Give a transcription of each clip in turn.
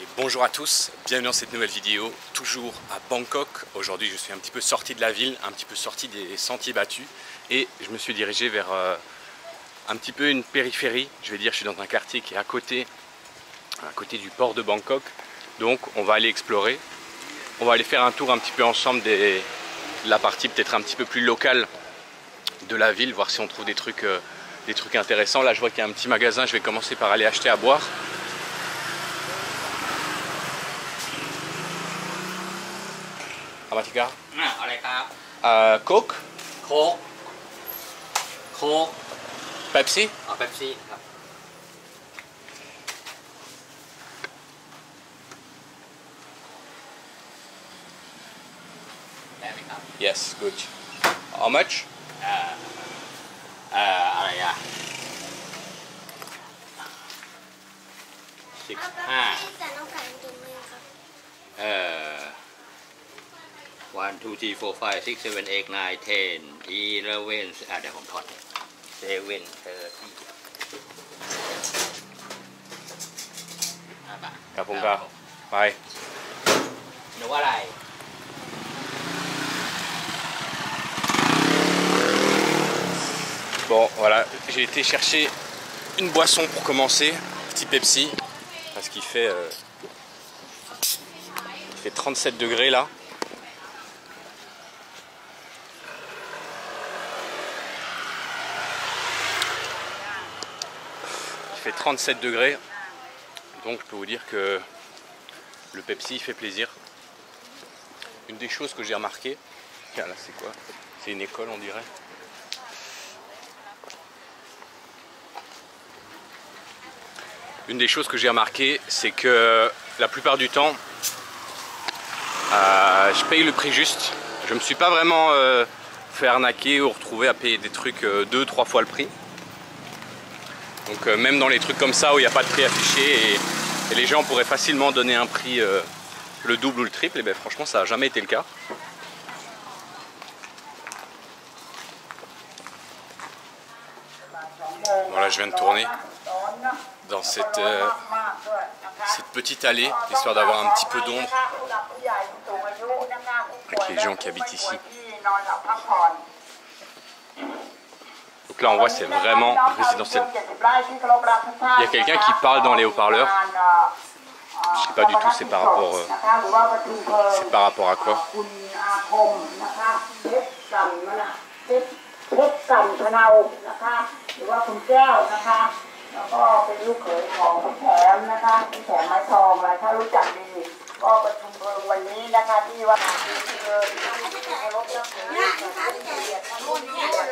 Et bonjour à tous, bienvenue dans cette nouvelle vidéo, toujours à Bangkok. Aujourd'hui je suis un petit peu sorti de la ville, un petit peu sorti des sentiers battus et je me suis dirigé vers un petit peu une périphérie. Je vais dire, je suis dans un quartier qui est à côté du port de Bangkok. Donc on va aller explorer, on va aller faire un tour un petit peu ensemble de la partie peut-être un petit peu plus locale de la ville, voir si on trouve des trucs intéressants. Là je vois qu'il y a un petit magasin, je vais commencer par aller acheter à boire. Amatika? อะไรครับ Coke? โค้ก Pepsi? เอาเป๊ปซี่ครับ ได้ไหมครับ Yes, good. How much? อะไรอ่ะ15 1 2 3 4 5 6 7 8 9 10 11เดี๋ยวผมถอด7 30 5 บาท Kapunga. Bye. หนูอะไร Bon, voilà, j'ai été chercher une boisson pour commencer, petit Pepsi, parce qu'il fait 37 degrés là. Il fait 37 degrés, donc je peux vous dire que le Pepsi il fait plaisir. Une des choses que j'ai remarqué, tiens là c'est quoi? C'est une école on dirait. Une des choses que j'ai remarqué, c'est que la plupart du temps, je paye le prix juste. Je me suis pas vraiment fait arnaquer ou retrouver à payer des trucs 2-3 fois le prix. Donc même dans les trucs comme ça où il n'y a pas de prix affiché et les gens pourraient facilement donner un prix le double ou le triple, et bien franchement ça n'a jamais été le cas. Voilà, je viens de tourner dans cette petite allée, histoire d'avoir un petit peu d'ombre avec les gens qui habitent ici. Donc là on voit c'est vraiment résidentiel. Il y a quelqu'un qui parle dans les haut-parleurs. Je sais pas du tout c'est par rapport à quoi.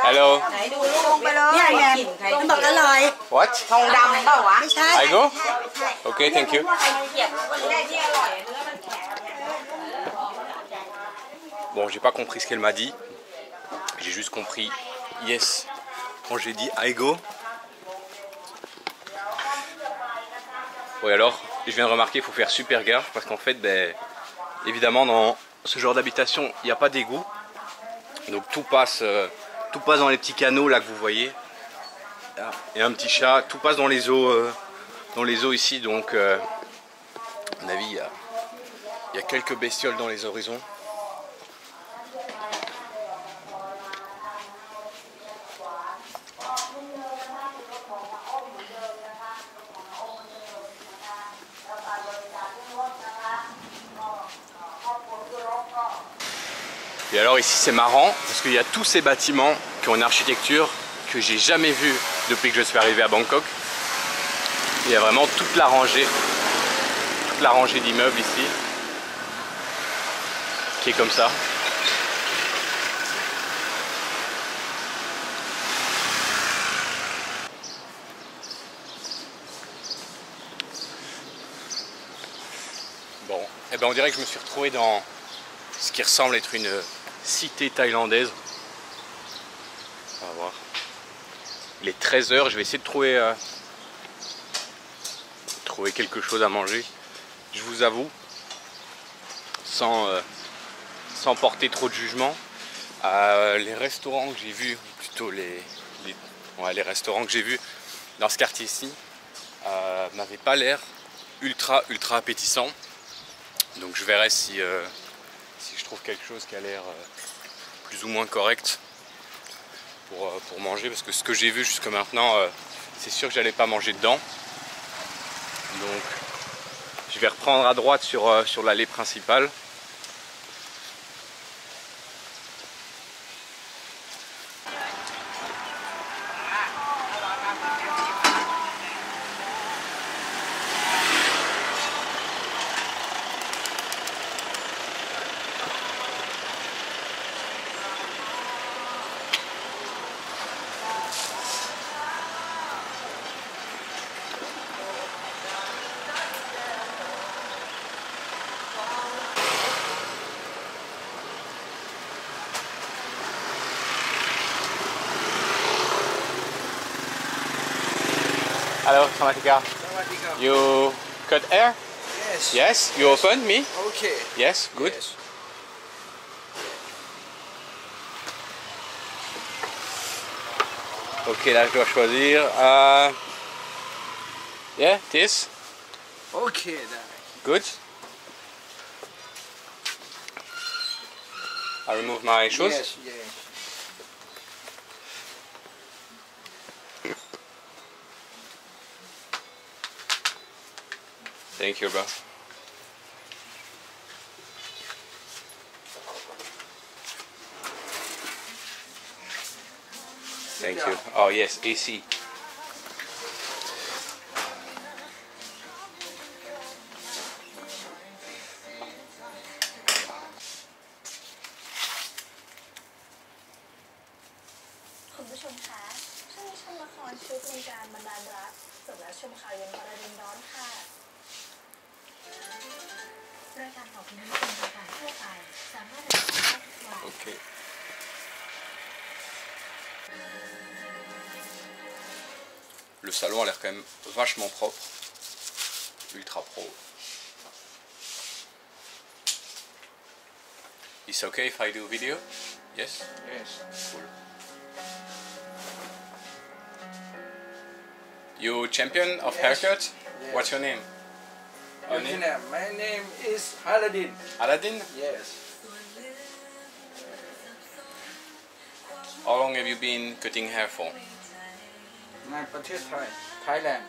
Hello. ไหนดูลูกไปเลยเนี่ยไงมันบอกอร่อย What? ทองดำเปล่าวะไม่ใช่ I go? Okay, thank you. Bon, j'ai pas compris ce qu'elle m'a dit. J'ai juste compris yes quand j'ai dit I go. Oui, alors, je viens de remarquer, il faut faire super gaffe parce qu'en fait, ben, évidemment, dans ce genre d'habitation, il n'y a pas d'égout. Donc tout passe dans les petits canaux là que vous voyez. Et un petit chat, tout passe dans les eaux ici. Donc, à mon avis, il y a quelques bestioles dans les horizons. Et alors ici c'est marrant parce qu'il y a tous ces bâtiments qui ont une architecture que j'ai jamais vue depuis que je suis arrivé à Bangkok. Il y a vraiment toute la rangée d'immeubles ici qui est comme ça. Bon, et ben on dirait que je me suis retrouvé dans ce qui ressemble être une cité thaïlandaise. On va voir. Il est 13 h, je vais essayer de trouver quelque chose à manger. Je vous avoue, sans porter trop de jugement, les restaurants que j'ai vus, plutôt les restaurants que j'ai vus dans ce quartier-ci, m'avaient pas l'air ultra appétissant. Donc je verrai si je trouve quelque chose qui a l'air plus ou moins correct pour manger, parce que ce que j'ai vu jusque maintenant, c'est sûr que j'allais pas manger dedans. Donc je vais reprendre à droite sur l'allée principale. Hello, Samatika. You cut hair? Yes. Yes. You open me? Okay. Yes. Good. Yes. Ok, là je dois choisir. Yeah, this. Okay then. Good. I remove my shoes. Yes. Yes. Thank you, bro. Thank you. Oh yes, AC. Ok. Le salon a l'air quand même vachement propre, ultra pro. It's okay if I do video? Yes? Yes. Cool. You champion of Yes. haircut? Yes. What's your name? Your name? My name is Aladdin. Aladdin? Yes. How long have you been cutting hair for? ในประเทศไทย Thailand.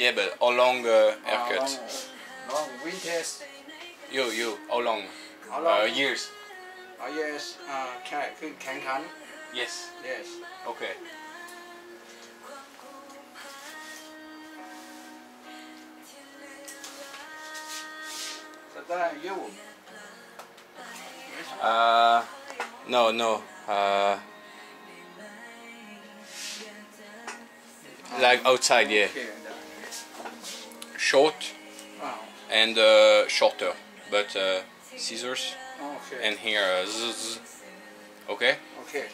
Yeah, but how long haircut? Long vintage. You, how long? How long? Years. Yes. ใช่คือแข่งขัน Yes. Yes. Okay. That you. No. Like outside, yeah. Okay. Short Oh. and shorter, but scissors Okay. and here zzz. Okay. Okay.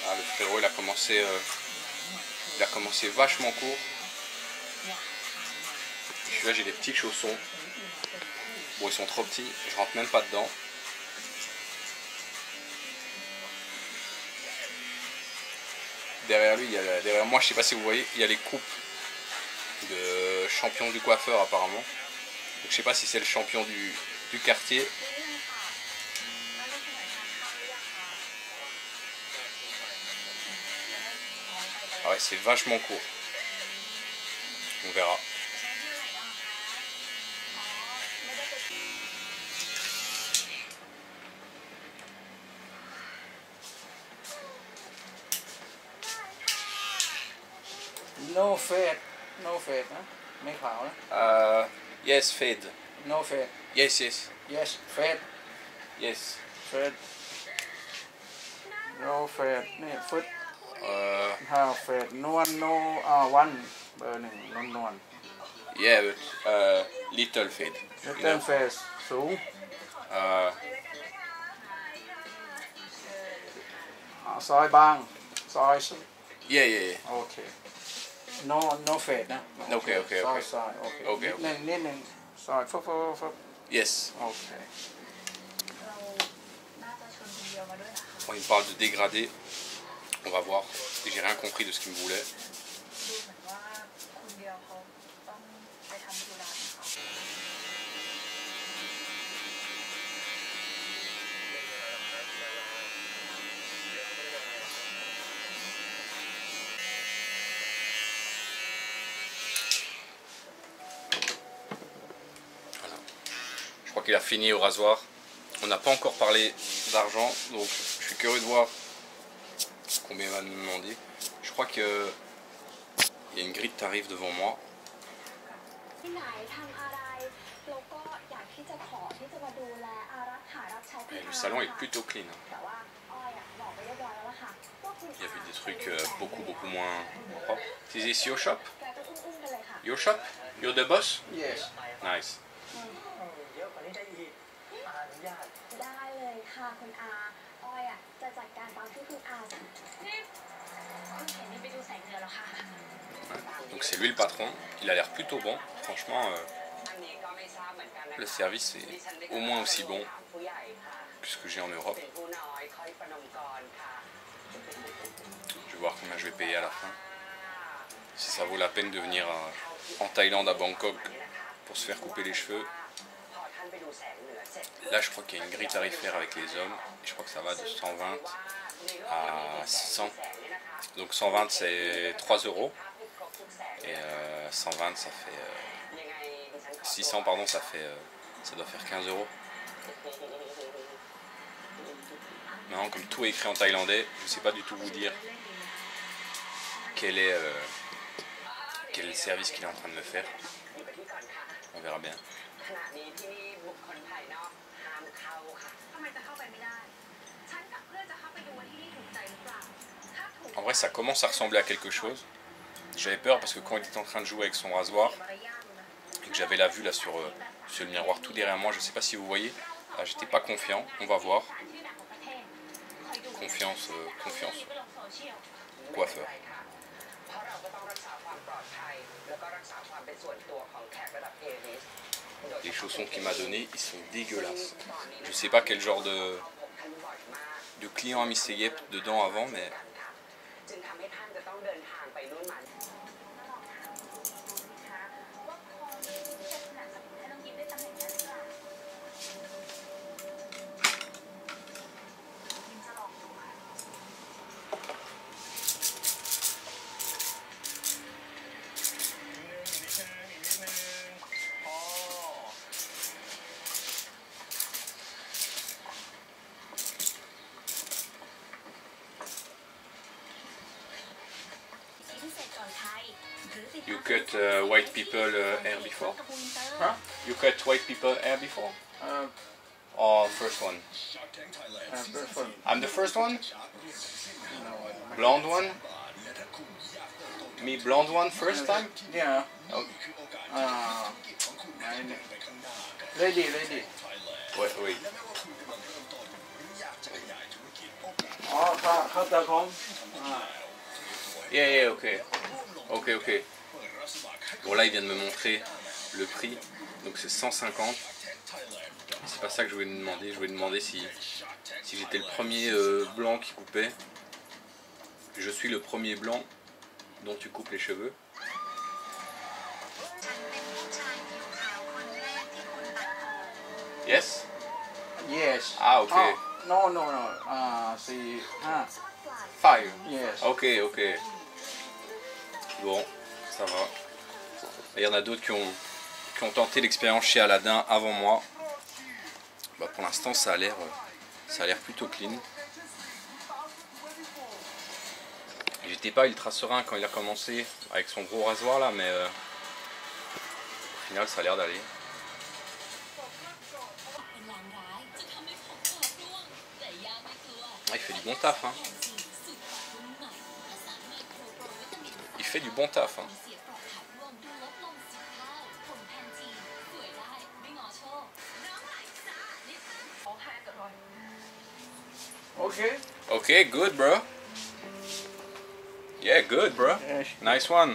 Ah, le frérot il a commencé vachement court. Celui-là j'ai des petits chaussons. Bon, ils sont trop petits, je rentre même pas dedans. Derrière lui, derrière moi, je sais pas si vous voyez, il y a les coupes de champion du coiffeur apparemment. Donc je sais pas si c'est le champion du quartier. Ah ouais, c'est vachement court. On verra. No fade. No fade นะไม่ขาวนะ Yes, fade. No fade. Yes. Yes. Fade. Yes. Fade. No fade นี่ฟึด Uh, how fade no one no one เบอร์หนึ่งนวล Yeah, but little fade. ๆเติมเฟสสูง ซอยบางซอย Yeah, yeah, yeah. โอเค no fade นะ Okay, okay, ซอย okay. ซอยโอเค โอเค นิดหนึ่งซอยฟึบ Yes. โอเค Bon, il me parle de dégradé. On va voir. J'ai rien compris de ce qu'il me voulait. Voilà. Je crois qu'il a fini au rasoir. On n'a pas encore parlé d'argent, donc je suis curieux de voir combien il va nous demander. Je crois que il y a une grille de tarifs devant moi. Et le salon est plutôt clean. Il y avait des trucs beaucoup moins propres. Is this your shop? Your shop? You're the boss? yes Nice. ได้เลยค่ะคุณอาอ้อยจะจัดการตามที่คุณอาสั่งนี่คุณเห็นนี่ไปดูแสงเดือนแล้วค่ะ Ouais. Donc c'est lui le patron. Il a l'air plutôt bon. Franchement, le service est au moins aussi bon que ce que j'ai en Europe. Je vais voir combien je vais payer à la fin. Si ça vaut la peine de venir en Thaïlande, à Bangkok, pour se faire couper les cheveux. Là, je crois qu'il y a une grille tarifaire avec les hommes. Et je crois que ça va de 120 à 600. Donc 120 c'est 3 €. Et 120 ça fait... 600 pardon, ça doit faire 15 €. Maintenant, comme tout est écrit en thaïlandais, je ne sais pas du tout vous dire quel est le service qu'il est en train de me faire. On verra bien. En vrai, ça commence à ressembler à quelque chose. J'avais peur parce que quand il était en train de jouer avec son rasoir et que j'avais la vue là sur le miroir tout derrière moi, je ne sais pas si vous voyez, j'étais pas confiant. On va voir. Confiance, coiffeur. Les chaussons qu'il m'a donné, ils sont dégueulasses. Je sais pas quel genre de client a mis ses guêpes dedans avant, mais... You cut white people hair before? Huh? You cut white people hair before? Or first one? I'm the first one? Blonde one? Me blonde one first time? yeah Oh, lady wait, wait. อ๋อเขาตัดผม Yeah, ok. Ok. Bon, là, il vient de me montrer le prix. Donc, c'est 150. C'est pas ça que je voulais me demander. Je voulais demander si j'étais le premier blanc qui coupait. Je suis le premier blanc dont tu coupes les cheveux. Yes? yes Ah, ok. no 4 5 Five. yes Ok. Bon, ça va. Il y en a d'autres qui ont tenté l'expérience chez Aladdin avant moi. Bah, pour l'instant, ça a l'air plutôt clean. J'étais pas ultra serein quand il a commencé avec son gros rasoir là, mais au final, ça a l'air d'aller. Ah, il fait du bon taf, hein. Il fait du bon taf, hein. Okay. Okay, good, bro. Yeah, good, bro. Yeah. Nice one.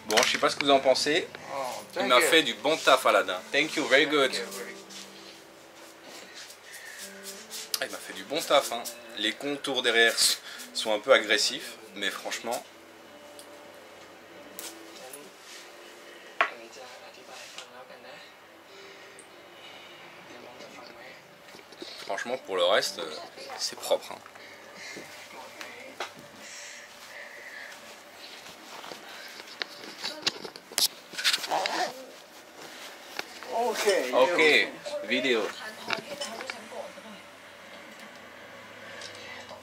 Bon, je sais pas ce que vous en pensez. Oh, Il thank m'a you. fait du bon taf, Aladdin. Thank you, very good. Thank you, very- Ah, il m'a fait du bon taf, hein. Les contours derrière sont un peu agressifs, mais franchement, pour le reste, c'est propre, hein. Okay. Ok, vidéo.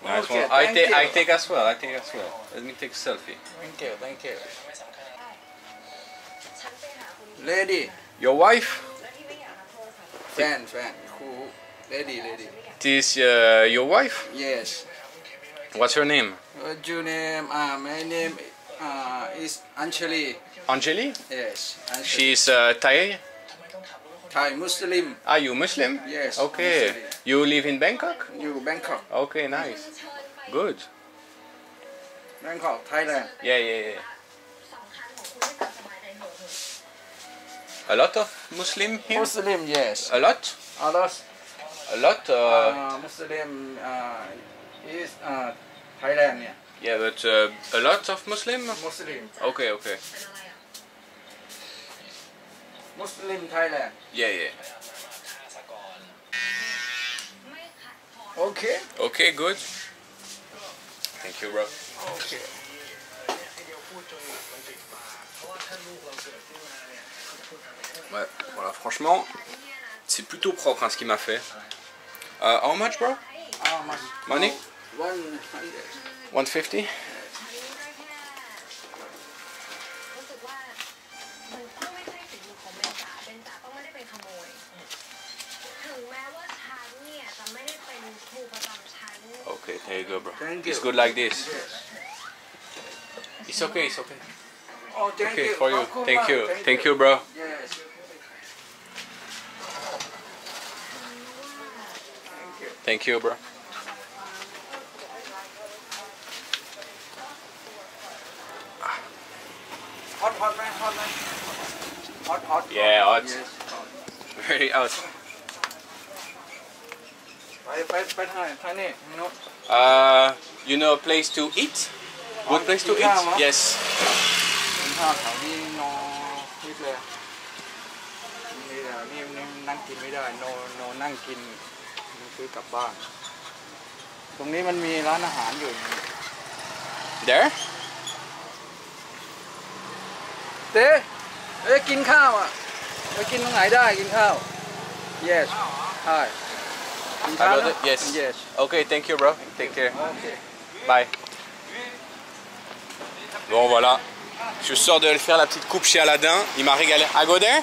Nice Okay, one. I thank you. take as well. I take as well. Let me take a selfie. Thank you. Thank you. ฉันไปหาคุณ Lady. Your wife? แล้วที่ไม่อยากรับโทรศัพท์ Fan. Who? Lady. This your wife? Yes. What's her name? What's your name? My name is Anjali. Anjali? Yes. Anjali. She's Thai. Thai Muslim. Are you Muslim? Yes. Okay. Muslim. You live in Bangkok? You Bangkok. Okay, nice. Good. Bangkok, Thailand. Yeah. สำคัญของคุณให้ตามสบายใจเถอะ A lot of Muslim here? Muslim, yes. A lot? Others A lot? Muslim is Thailand. Yeah, but a lot of Muslim? Muslim. Okay. เป็นอะไรอ่ะ Muslim Thailand. Yeah. ไม่ขัดขอ Okay. Okay, good. Thank you, bro. Okay. Ouais, voilà, franchement, c'est plutôt propre, hein, ce qu'il m'a fait. How much, bro? How much? Money? 100. 150? รู้สึกว่ามันต้องไม่ใช่ฝีมือของเบนจ๋าต้องไม่ได้เป็นขโมย ถึงแม้ว่าฉันเนี่ยจะไม่ได้เป็นครูประจำชั้น Okay, there you go, bro. Thank It's you. good like this. Yes. It's okay. Oh, thank Okay, you. for you. Oh, Thank you. Kumar, Thank you, bro. Yes. Thank you, bro. Hot, man. Hot. Yeah, hot. Yes, hot. Very hot. ไปทางนี้โน้ต You know a place to eat? Good place to eat? Yeah, Yes. กินข้าวแถวนี้โนนิดเลยนี่แหละนี่นั่งกินไม่ได้โนนั่งกินซื้อกลับบ้าน ตรงนี้มันมีร้านอาหารอยู่ There? เต้กินข้าวอ่ะไปกินตรงไหนได้กินข้าว yes ใช่กินข้าว Hello, yes. yes Okay, thank you, bro. Take care. okay Bye. Bon, voilà. Je sors de faire la petite coupe chez Aladdin. Il m'a régalé. I go there?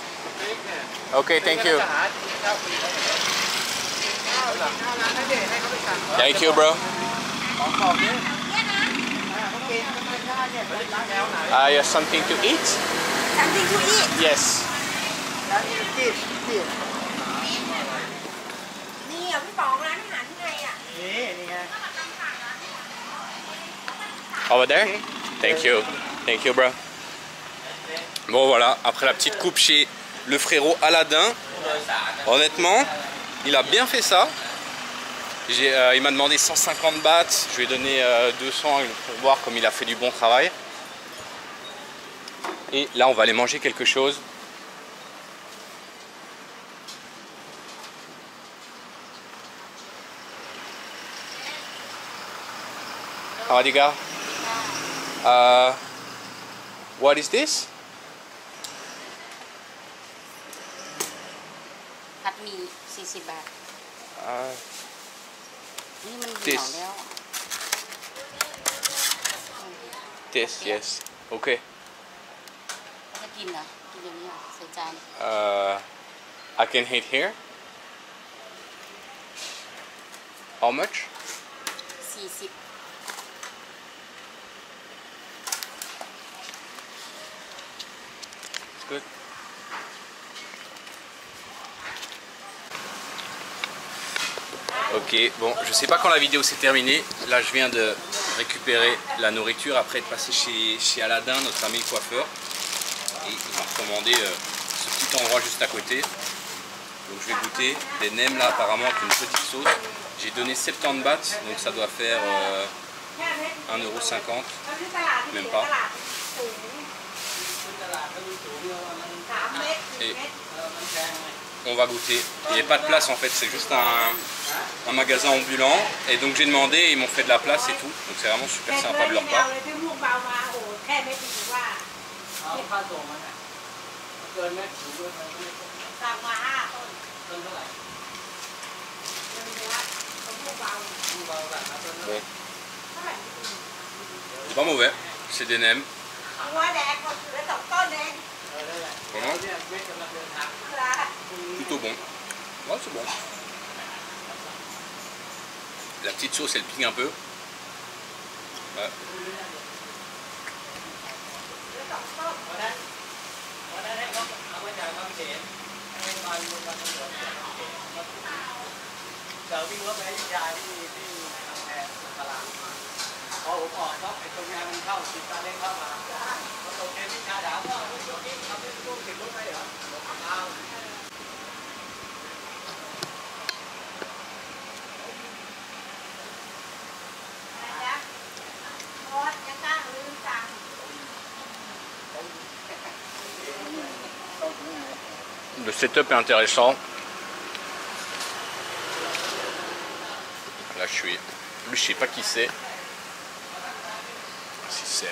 Okay, thank you. Thank you, bro. You have something to eat? Something to eat. Yes. นี่อ่ะพี่ป๋องร้านอาหารที่ไงอ่ะ นี่ไง Over there? Thank you. Thank you, bro. Bon, voilà. Après la petite coupe chez le frérot Aladdin, honnêtement, il a bien fait ça. Il m'a demandé 150 bahts. Je lui ai donné 200 pour voir comme il a fait du bon travail. Et là, on va aller manger quelque chose. Sawadika. What is this? ผัดหมี่40 บาท นี่มันเหนียวแล้ว This, yes. Okay. จะกินเหรอ กินอย่างนี้เหรอใส่จาน I can hit here. How much? 40 Good. Ok, bon, je sais pas quand la vidéo s'est terminée. Là, je viens de récupérer la nourriture après être passé chez Aladin, notre ami coiffeur. Et il m'a recommandé ce petit endroit juste à côté. Donc je vais goûter des nems là apparemment avec une petite sauce. J'ai donné 70 bahts, donc ça doit faire 1,50 €, même pas. Et on va goûter. Il n'y a pas de place en fait, c'est juste un magasin ambulant. Et donc j'ai demandé et ils m'ont fait de la place et tout. Donc c'est vraiment super sympa de leur part. Bon. C'est pas mauvais, c'est des nems. Vraiment plutôt bon. Ouais, c'est bon. La petite sauce, elle pique un peu. Ouais. Le setup est intéressant. Là je suis. Lui je sais pas qui c'est. Si c'est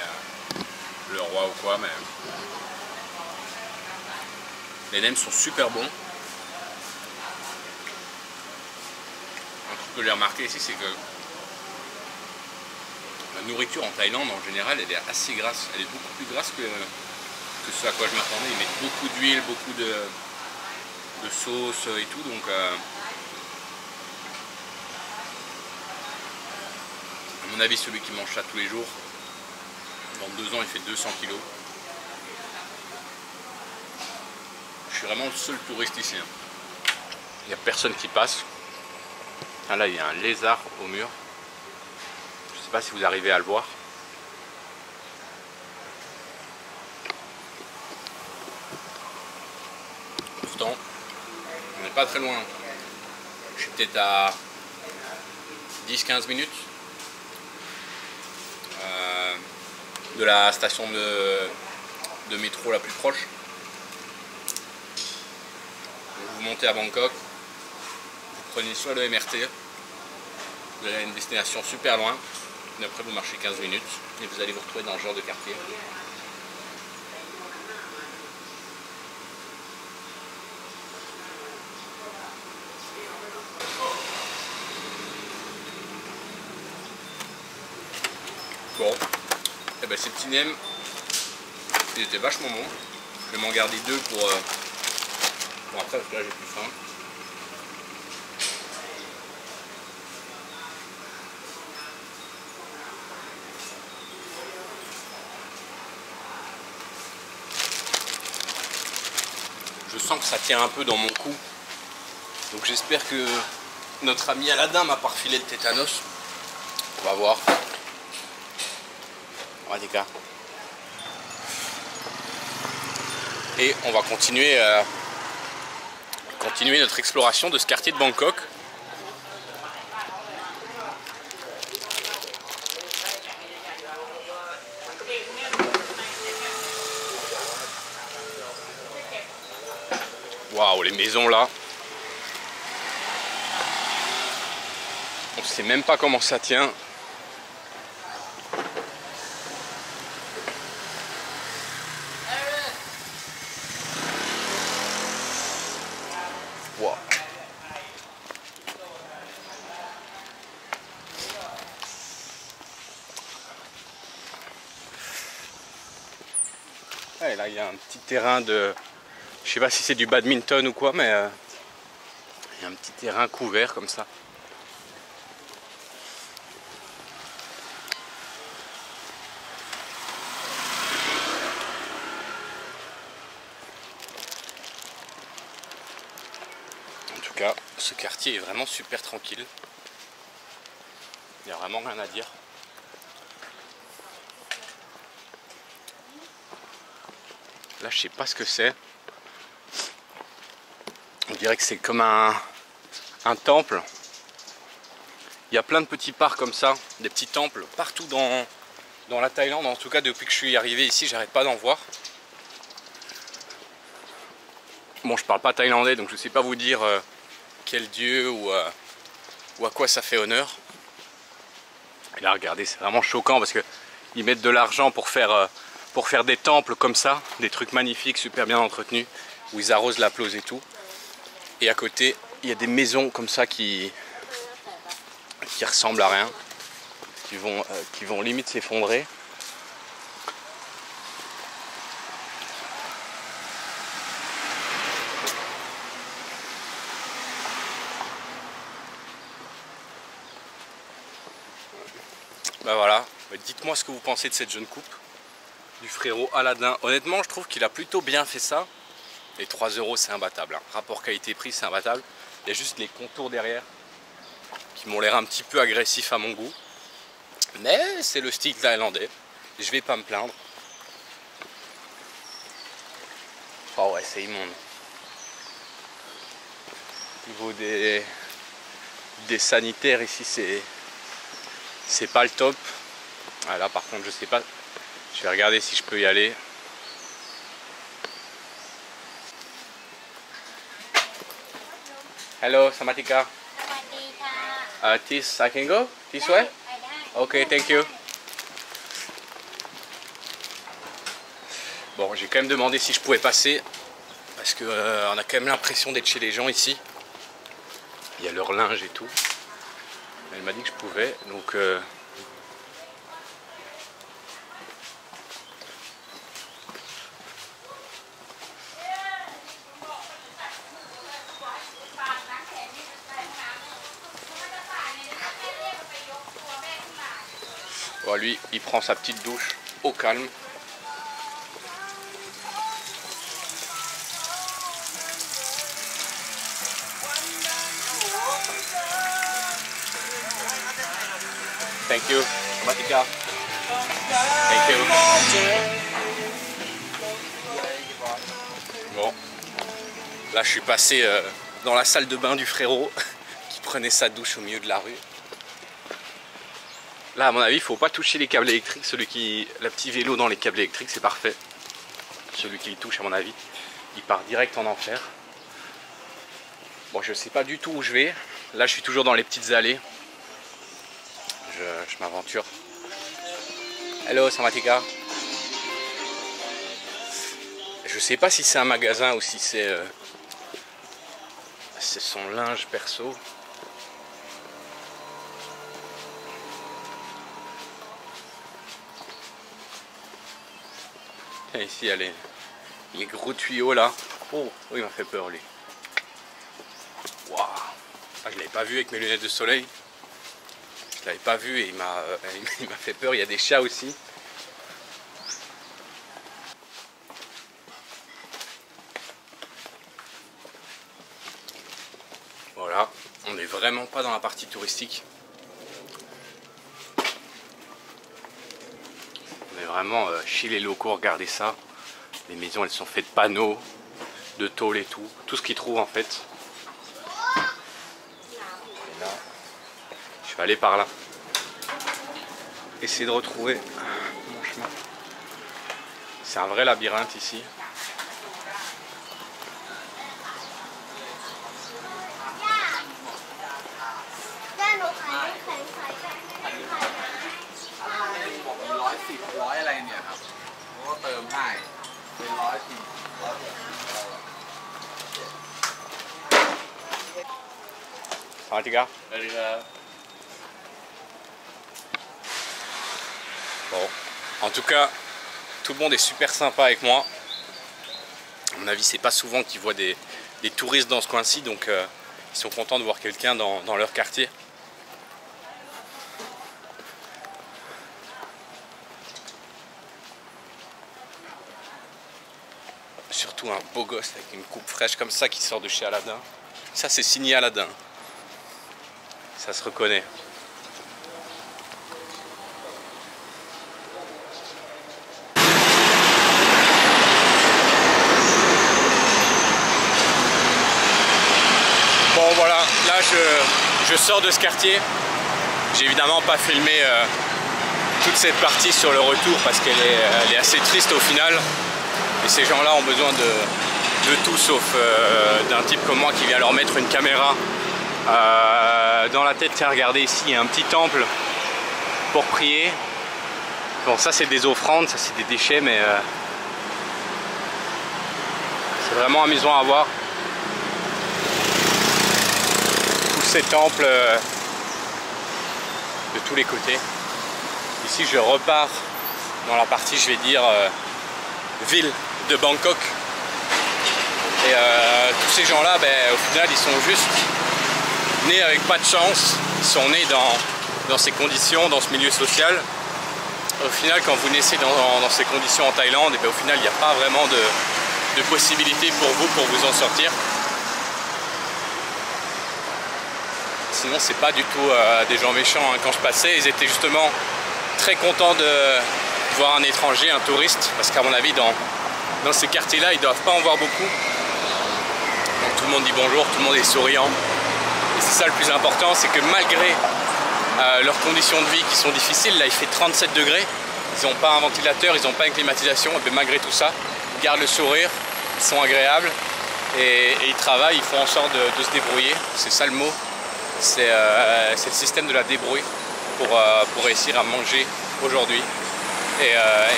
le roi ou quoi, mais. Les nems sont super bons. Un truc que j'ai remarqué ici, c'est que la nourriture en Thaïlande en général elle est assez grasse. Elle est beaucoup plus grasse que ce à quoi je m'attendais. Ils mettent beaucoup d'huile, beaucoup de sauce et tout, donc à mon avis celui qui mange ça tous les jours, dans 2 ans il fait 200 kilos. Je suis vraiment le seul touriste ici. Il n'y a personne qui passe. Ah là il y a un lézard au mur. Je ne sais pas si vous arrivez à le voir. Pourtant on n'est pas très loin. Je suis peut-être à 10-15 minutes de la station de métro la plus proche. Vous montez à Bangkok, vous prenez soit le MRT, vous allez à une destination super loin, et après vous marchez 15 minutes et vous allez vous retrouver dans ce genre de quartier. Bon, et ben ces petits nems, ils étaient vachement bons. Je vais m'en garder 2 pour après parce que là j'ai plus faim. Je sens que ça tient un peu dans mon cou. Donc j'espère que notre ami Aladin m'a pas refilé le tétanos. On va voir. Et on va continuer notre exploration de ce quartier de Bangkok. Waouh, les maisons là. On sait même pas comment ça tient. Wow. Ouais, là il y a un petit terrain de... Je sais pas si c'est du badminton ou quoi, mais il y a un petit terrain couvert comme ça. En tout cas, ce quartier est vraiment super tranquille. Il n'y a vraiment rien à dire. Là, je sais pas ce que c'est. On dirait que c'est comme un temple. Il y a plein de petits parcs comme ça, des petits temples partout dans la Thaïlande. En tout cas, depuis que je suis arrivé ici, j'arrête pas d'en voir. Bon, je parle pas thaïlandais, donc je sais pas vous dire quel dieu ou à quoi ça fait honneur. Et là, regardez, c'est vraiment choquant parce que ils mettent de l'argent pour faire des temples comme ça, des trucs magnifiques, super bien entretenus, où ils arrosent la pelouse et tout. Et à côté, il y a des maisons comme ça qui ressemblent à rien, qui vont limite s'effondrer. Ben voilà, dites-moi ce que vous pensez de cette jeune coupe du frérot Aladin. Honnêtement, je trouve qu'il a plutôt bien fait ça. Les 3 €, c'est imbattable. Hein. Rapport qualité-prix, c'est imbattable. Il y a juste les contours derrière qui m'ont l'air un petit peu agressifs à mon goût. Mais c'est le style thaïlandais. Je vais pas me plaindre. Oh ouais, c'est immonde. Au niveau des sanitaires ici, c'est pas le top. Ah, là par contre, je sais pas. Je vais regarder si je peux y aller. Hello, Samatika. This I can go? This way? Okay, thank you. Bon, j'ai quand même demandé si je pouvais passer parce que on a quand même l'impression d'être chez les gens ici. Il y a leur linge et tout. Elle m'a dit que je pouvais, donc bon, lui, il prend sa petite douche au calme. Thank you, Matika. Thank you. Bon, là je suis passé dans la salle de bain du frérot qui prenait sa douche au milieu de la rue. Là à mon avis il faut pas toucher les câbles électriques. La petite vélo dans les câbles électriques c'est parfait. Celui qui y touche à mon avis il part direct en enfer. Bon, je sais pas du tout où je vais. Là je suis toujours dans les petites allées. Je m'aventure. Hello Samatika. Je sais pas si c'est un magasin ou si c'est son linge perso. Et ici il y a les gros tuyaux là. Oh, il m'a fait peur lui. Waouh. Ah, je l'avais pas vu avec mes lunettes de soleil. Je l'avais pas vu et il m'a fait peur. Il y a des chats aussi. Voilà, on n'est vraiment pas dans la partie touristique. On est vraiment chez les locaux, regardez ça. Les maisons elles sont faites de panneaux, de tôle et tout. Tout ce qu'ils trouvent en fait. Et là, je vais aller par là. Essayer de retrouver mon chemin. C'est un vrai labyrinthe ici. Samatika. Bon, en tout cas, tout le monde est super sympa avec moi. À mon avis, c'est pas souvent qu'ils voient des touristes dans ce coin-ci, donc ils sont contents de voir quelqu'un dans leur quartier. Surtout un beau gosse avec une coupe fraîche comme ça qui sort de chez Aladin. Ça, c'est signé Aladin. Ça se reconnaît. que je sors de ce quartier. J'ai évidemment pas filmé toute cette partie sur le retour parce qu'elle est assez triste au final. Et ces gens-là ont besoin de tout sauf d'un type comme moi qui vient leur mettre une caméra dans la tête. Tiens, regardez ici, il y a un petit temple pour prier. Bon, ça c'est des offrandes, ça c'est des déchets, mais c'est vraiment amusant à voir. Tous ces temples de tous les côtés. Ici je repars dans la partie, je vais dire, ville de Bangkok. Et tous ces gens-là, au final, ils sont juste nés avec pas de chance. Ils sont nés dans ces conditions, dans ce milieu social. Au final, quand vous naissez dans ces conditions en Thaïlande, et au final, il n'y a pas vraiment de possibilité pour vous en sortir. Sinon, c'est pas du tout des gens méchants. Quand je passais, ils étaient justement très contents de voir un étranger, un touriste, parce qu'à mon avis, dans ces quartiers-là, ils ne doivent pas en voir beaucoup. Donc tout le monde dit bonjour, tout le monde est souriant. Et c'est ça le plus important, c'est que malgré leurs conditions de vie qui sont difficiles, là il fait 37 degrés, ils n'ont pas un ventilateur, ils n'ont pas une climatisation, et malgré tout ça, ils gardent le sourire, ils sont agréables et ils travaillent, ils font en sorte de se débrouiller. C'est ça le mot, c'est le système de la débrouille pour réussir à manger aujourd'hui et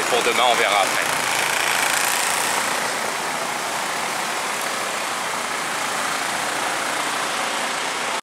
pour demain on verra après.